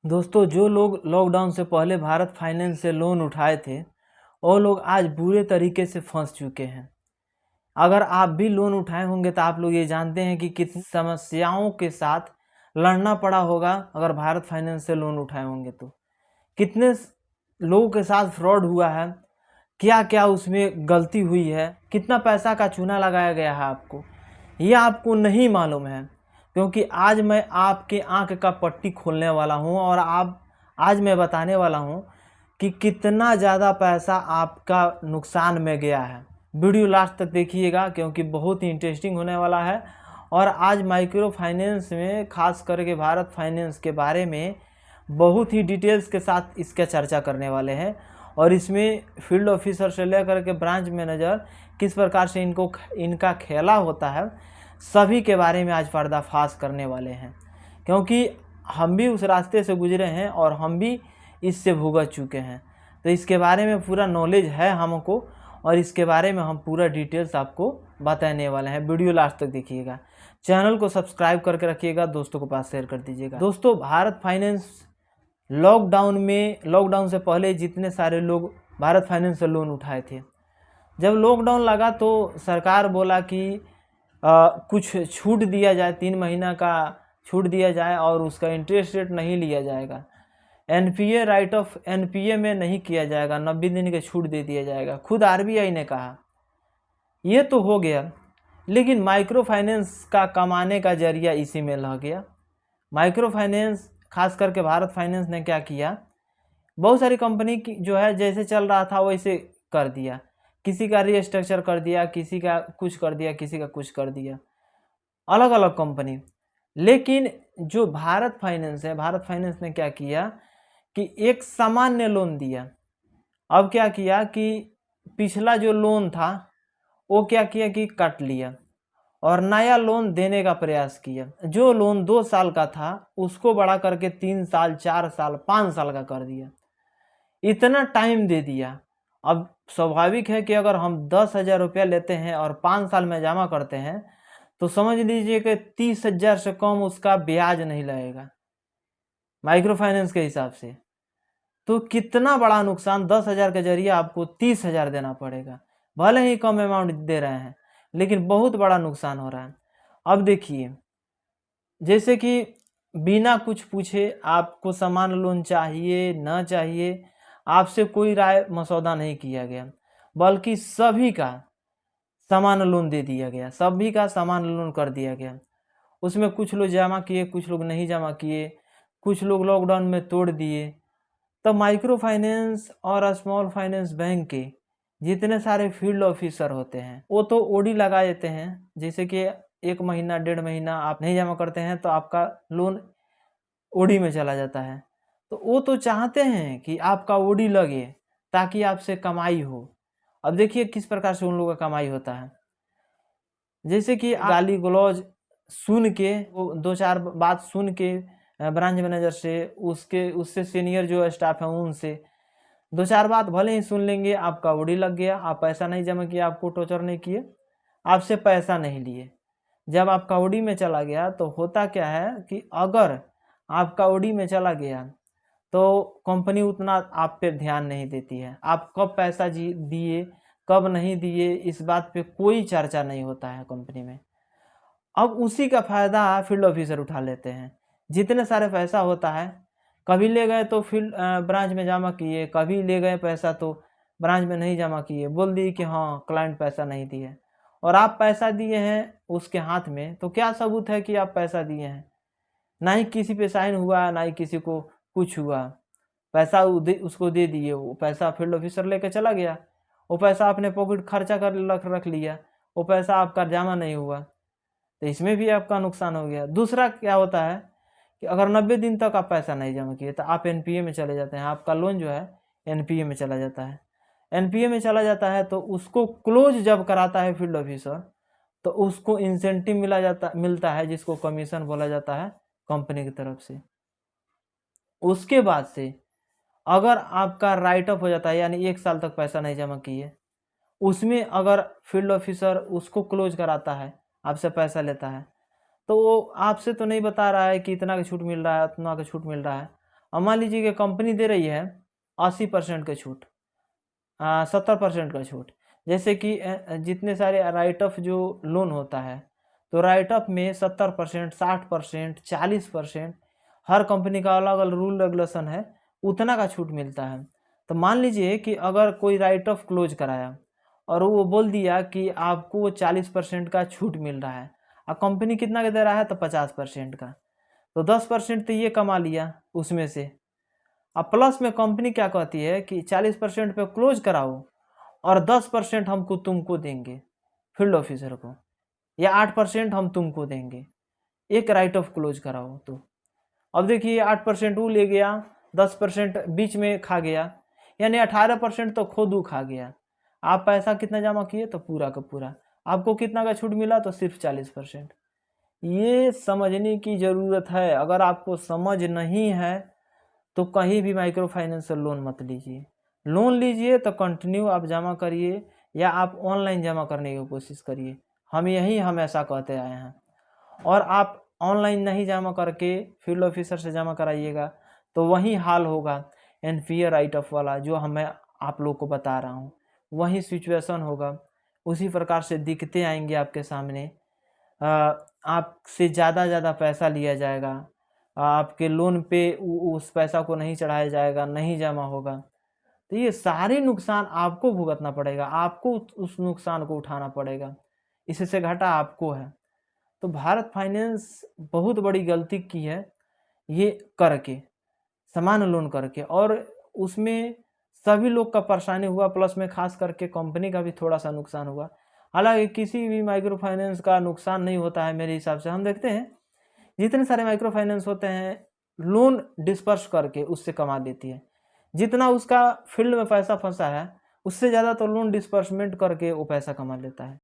दोस्तों, जो लोग लॉकडाउन से पहले भारत फाइनेंस से लोन उठाए थे, वो लोग आज बुरे तरीके से फंस चुके हैं। अगर आप भी लोन उठाए होंगे तो आप लोग ये जानते हैं कि कितनी समस्याओं के साथ लड़ना पड़ा होगा अगर भारत फाइनेंस से लोन उठाए होंगे तो। कितने लोगों के साथ फ्रॉड हुआ है, क्या क्या उसमें गलती हुई है, कितना पैसा का चूना लगाया गया है आपको, ये आपको नहीं मालूम है। क्योंकि आज मैं आपके आंख का पट्टी खोलने वाला हूं और आज मैं बताने वाला हूं कि कितना ज़्यादा पैसा आपका नुकसान में गया है। वीडियो लास्ट तक देखिएगा क्योंकि बहुत ही इंटरेस्टिंग होने वाला है। और आज माइक्रो फाइनेंस में खास करके भारत फाइनेंस के बारे में बहुत ही डिटेल्स के साथ इसका चर्चा करने वाले हैं। और इसमें फील्ड ऑफिसर से लेकर के ब्रांच मैनेजर किस प्रकार से इनका खेला होता है, सभी के बारे में आज पर्दाफाश करने वाले हैं। क्योंकि हम भी उस रास्ते से गुजरे हैं और हम भी इससे भुगत चुके हैं, तो इसके बारे में पूरा नॉलेज है हमको और इसके बारे में हम पूरा डिटेल्स आपको बताने वाले हैं। वीडियो लास्ट तक देखिएगा, चैनल को सब्सक्राइब करके रखिएगा, दोस्तों के पास शेयर कर दीजिएगा। दोस्तों, भारत फाइनेंस लॉकडाउन से पहले जितने सारे लोग भारत फाइनेंस से लोन उठाए थे, जब लॉकडाउन लगा तो सरकार बोला कि कुछ छूट दिया जाए, 3 महीना का छूट दिया जाए और उसका इंटरेस्ट रेट नहीं लिया जाएगा। एनपीए राइट ऑफ एनपीए में नहीं किया जाएगा, 90 दिन के छूट दे दिया जाएगा। खुद आरबीआई ने कहा। ये तो हो गया, लेकिन माइक्रो फाइनेंस का कमाने का जरिया इसी में लग गया। माइक्रो फाइनेंस खास करके भारत फाइनेंस ने क्या किया, बहुत सारी कंपनी की जो है जैसे चल रहा था वैसे कर दिया। किसी का रीस्ट्रक्चर कर दिया, किसी का कुछ कर दिया, किसी का कुछ कर दिया, अलग अलग कंपनी। लेकिन जो भारत फाइनेंस है, भारत फाइनेंस ने क्या किया कि एक सामान्य लोन दिया। अब क्या किया कि पिछला जो लोन था वो क्या किया कि काट लिया और नया लोन देने का प्रयास किया। जो लोन 2 साल का था उसको बढ़ा करके 3 साल, 4 साल, 5 साल का कर दिया। इतना टाइम दे दिया। अब स्वाभाविक है कि अगर हम 10,000 रुपया लेते हैं और 5 साल में जमा करते हैं तो समझ लीजिए कि 30,000 से कम उसका ब्याज नहीं लगेगा माइक्रो फाइनेंस के हिसाब से। तो कितना बड़ा नुकसान, 10,000 के जरिए आपको 30,000 देना पड़ेगा। भले ही कम अमाउंट दे रहे हैं लेकिन बहुत बड़ा नुकसान हो रहा है। अब देखिए, जैसे कि बिना कुछ पूछे आपको सामान लोन चाहिए ना चाहिए, आपसे कोई राय मसौदा नहीं किया गया, बल्कि सभी का सामान लोन दे दिया गया, सभी का सामान लोन कर दिया गया। उसमें कुछ लोग जमा किए, कुछ लोग नहीं जमा किए, कुछ लोग लॉकडाउन में तोड़ दिए। तो माइक्रो फाइनेंस और स्मॉल फाइनेंस बैंक के जितने सारे फील्ड ऑफिसर होते हैं वो तो ओडी लगा देते हैं। जैसे कि 1 महीना 1.5 महीना आप नहीं जमा करते हैं तो आपका लोन ओडी में चला जाता है। तो वो तो चाहते हैं कि आपका ओडी लगे ताकि आपसे कमाई हो। अब देखिए किस प्रकार से उन लोगों का कमाई होता है। जैसे कि गाली गलौज सुन के, वो 2-4 बात सुन के ब्रांच मैनेजर से, उससे सीनियर जो स्टाफ है उनसे 2-4 बात भले ही सुन लेंगे, आपका ओडी लग गया, आप पैसा नहीं जमा किया, आपको टॉर्चर नहीं किए, आपसे पैसा नहीं लिए। जब आपका ओडी में चला गया तो होता क्या है कि अगर आपका ओडी में चला गया तो कंपनी उतना आप पे ध्यान नहीं देती है। आप कब पैसा दिए, कब नहीं दिए, इस बात पे कोई चर्चा नहीं होता है कंपनी में। अब उसी का फायदा फील्ड ऑफिसर उठा लेते हैं। जितने सारे पैसा होता है, कभी ले गए तो फील्ड ब्रांच में जमा किए, कभी ले गए पैसा तो ब्रांच में नहीं जमा किए, बोल दिए कि हाँ क्लाइंट पैसा नहीं दिए और आप पैसा दिए हैं उसके हाथ में। तो क्या सबूत है कि आप पैसा दिए हैं? ना ही किसी पे साइन हुआ, ना ही किसी को कुछ हुआ। पैसा उसको दे दिए, वो पैसा फील्ड ऑफिसर लेके चला गया, वो पैसा अपने पॉकेट खर्चा कर रख लिया, वो पैसा आपका जमा नहीं हुआ, तो इसमें भी आपका नुकसान हो गया। दूसरा क्या होता है कि अगर 90 दिन तक आप पैसा नहीं जमा किए तो आप एनपीए में चले जाते हैं, आपका लोन जो है एनपीए में चला जाता है। एनपीए में चला जाता है तो उसको क्लोज जब कराता है फील्ड ऑफिसर तो उसको इंसेंटिव मिलता है, जिसको कमीशन बोला जाता है कंपनी की तरफ से। उसके बाद से अगर आपका राइट ऑफ हो जाता है, यानी 1 साल तक पैसा नहीं जमा किए, उसमें अगर फील्ड ऑफिसर उसको क्लोज कराता है, आपसे पैसा लेता है, तो वो आपसे तो नहीं बता रहा है कि इतना का छूट मिल रहा है, उतना का छूट मिल रहा है। अब मान लीजिए कि कंपनी दे रही है 80% का छूट, 70% का छूट। जैसे कि जितने सारे राइट ऑफ जो लोन होता है, तो राइट ऑफ में 70%, 60%, 40%, हर कंपनी का अलग अलग रूल रेगुलेशन है, उतना का छूट मिलता है। तो मान लीजिए कि अगर कोई राइट ऑफ क्लोज कराया और वो बोल दिया कि आपको 40% का छूट मिल रहा है, और कंपनी कितना का दे रहा है, तो 50% का, तो 10% तो ये कमा लिया उसमें से। अब प्लस में कंपनी क्या कहती है कि 40% पे क्लोज कराओ और 10% हमको तुमको देंगे फील्ड ऑफिसर को, या 8% हम तुमको देंगे, एक राइट ऑफ क्लोज कराओ। तो अब देखिए 8% वो ले गया, 10% बीच में खा गया, यानी 18% तो खुद वो खा गया। आप पैसा कितना जमा किए, तो पूरा का पूरा। आपको कितना का छूट मिला, तो सिर्फ 40%। ये समझने की ज़रूरत है। अगर आपको समझ नहीं है तो कहीं भी माइक्रो फाइनेंशियल लोन मत लीजिए। लोन लीजिए तो कंटिन्यू आप जमा करिए, या आप ऑनलाइन जमा करने की कोशिश करिए। हम यही हमेशा कहते आए हैं। और आप ऑनलाइन नहीं जमा करके फील्ड ऑफिसर से जमा कराइएगा, तो वही हाल होगा एनपीए राइट ऑफ वाला, जो हमें आप लोग को बता रहा हूँ, वही सिचुएशन होगा। उसी प्रकार से दिक्कतें आएंगी आपके सामने। आपसे ज़्यादा पैसा लिया जाएगा, आपके लोन पे उस पैसा को नहीं चढ़ाया जाएगा, नहीं जमा होगा, तो ये सारे नुकसान आपको भुगतना पड़ेगा, आपको उस नुकसान को उठाना पड़ेगा। इससे घाटा आपको है। तो भारत फाइनेंस बहुत बड़ी गलती की है ये करके, सामान्य लोन करके, और उसमें सभी लोग का परेशानी हुआ, प्लस में खास करके कंपनी का भी थोड़ा सा नुकसान हुआ। हालांकि किसी भी माइक्रो फाइनेंस का नुकसान नहीं होता है मेरे हिसाब से। हम देखते हैं जितने सारे माइक्रो फाइनेंस होते हैं, लोन डिस्पर्स करके उससे कमा देती है। जितना उसका फील्ड में पैसा फंसा है, उससे ज़्यादा तो लोन डिस्पर्समेंट करके वो पैसा कमा लेता है।